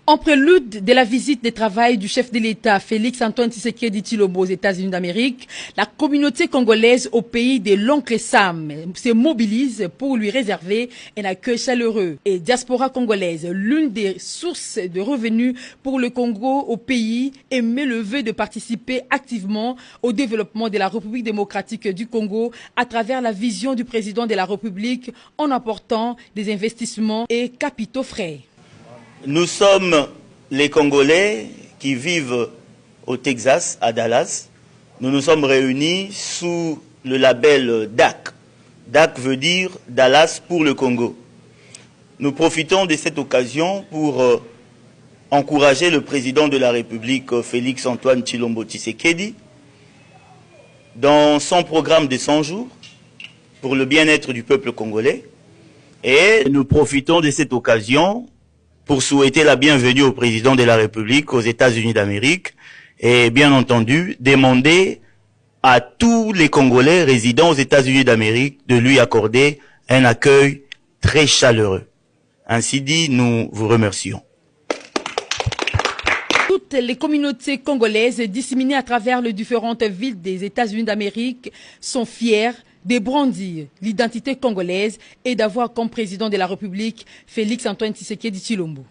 En prélude de la visite de travail du chef de l'État Félix Antoine Tshisekedi Tshilombo aux États-Unis d'Amérique, la communauté congolaise au pays de l'oncle Sam se mobilise pour lui réserver un accueil chaleureux. Et diaspora congolaise, l'une des sources de revenus pour le Congo au pays, émet le vœu de participer activement au développement de la République démocratique du Congo à travers la vision du président de la République en apportant des investissements et capitaux frais. Nous sommes les Congolais qui vivent au Texas, à Dallas. Nous nous sommes réunis sous le label DAC. DAC veut dire Dallas pour le Congo. Nous profitons de cette occasion pour encourager le président de la République, Félix Antoine Tshilombo Tshisekedi, dans son programme de 100 jours pour le bien-être du peuple congolais. Et nous profitons de cette occasion pour souhaiter la bienvenue au président de la République aux États-Unis d'Amérique et bien entendu demander à tous les Congolais résidant aux États-Unis d'Amérique de lui accorder un accueil très chaleureux. Ainsi dit, nous vous remercions. Toutes les communautés congolaises disséminées à travers les différentes villes des États-Unis d'Amérique sont fières de brandir l'identité congolaise et d'avoir comme président de la République Félix Antoine Tshisekedi Tshilombo.